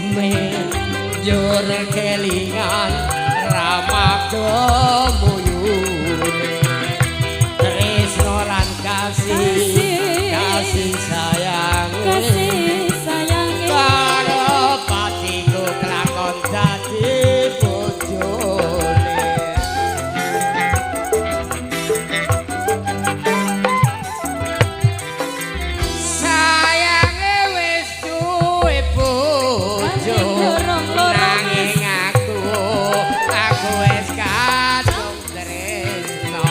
semen jur kelingan ramaga muyune tresno lan kasih sayang karo patiku kelakon dadi bojone sayange wis duwe bojo nanging aku wis kadung tresno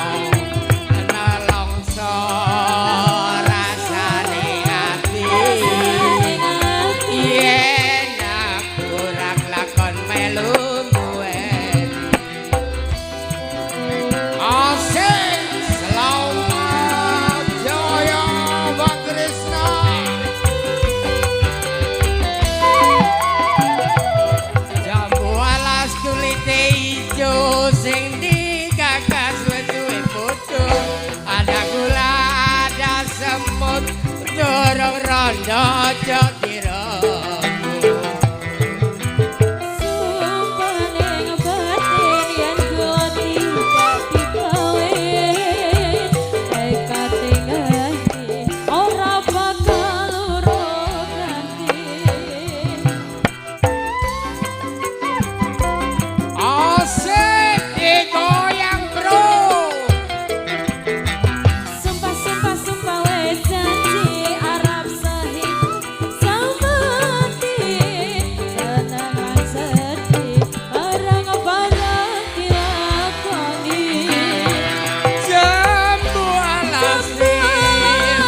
nelongso rasane ati yen aku ora lakon melu duweni asik selamat jaya Bang Krisna jambu alas kulite ijo sing digagas wis duwe bojo ada gula ada semut dorong rondo jotiro asik digoyang bro Sumpah wes janji Arab sahih samati senengan sedih barang-barang dilakoni jambu alas manis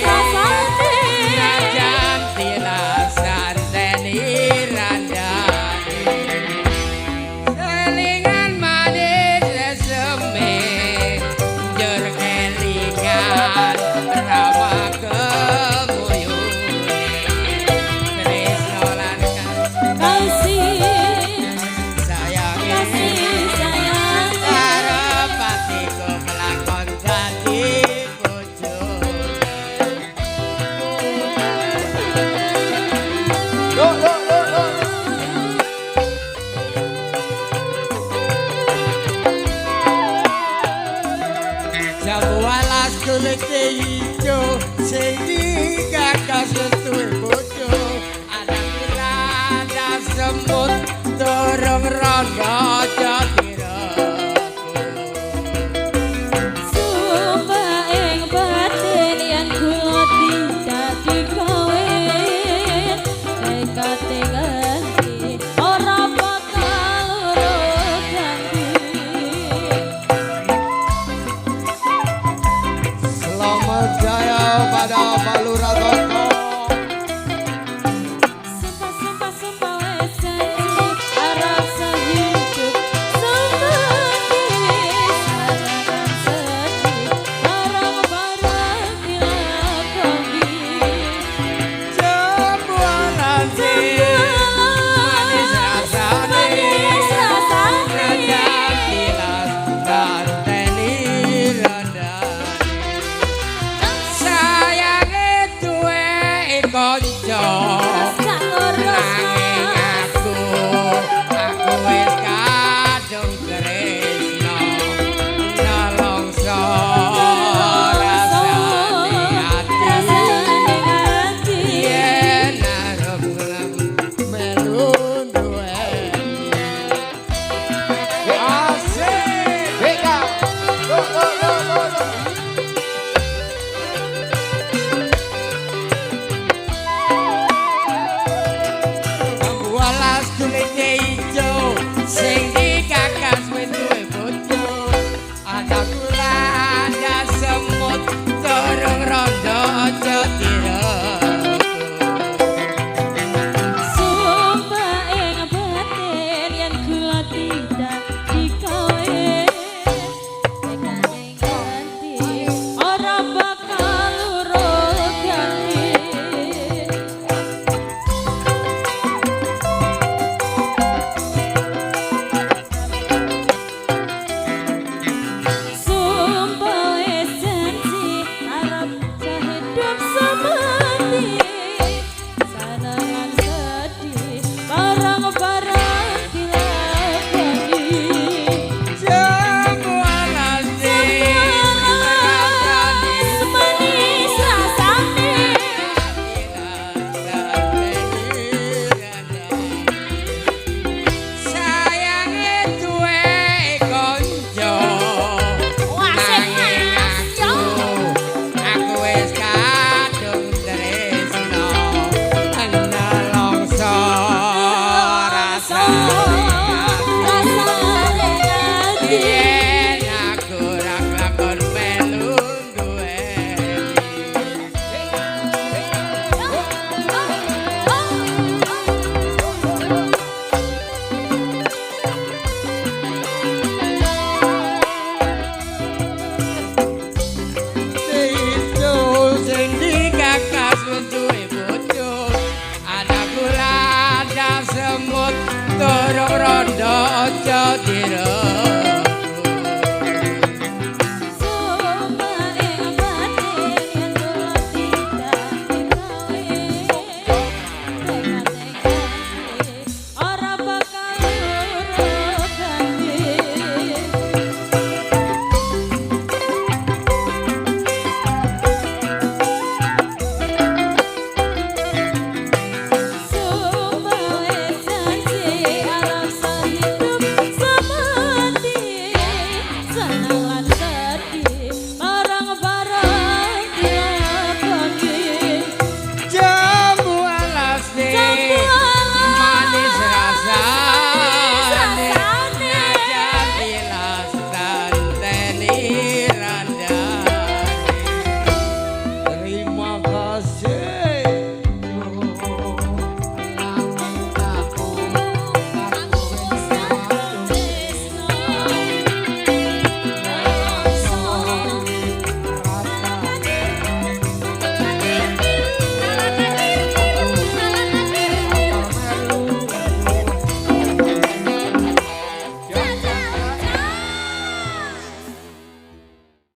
rasane najan tilasan teni randani selingan manis reseme jur kelingan rama kemuyune tresno lan kasih sayange karo patiku kelakon dadi bojone jambu alas kulite ijo sing digagas duwe bojo ada gula ada semut dorong rondo jotiro sumpah ing batin yen kula tidak dikawin tekate ganti ora bakal loro ganti selamat jaya pada Pak Lurah Toto Sumpah wes janji Arab sahih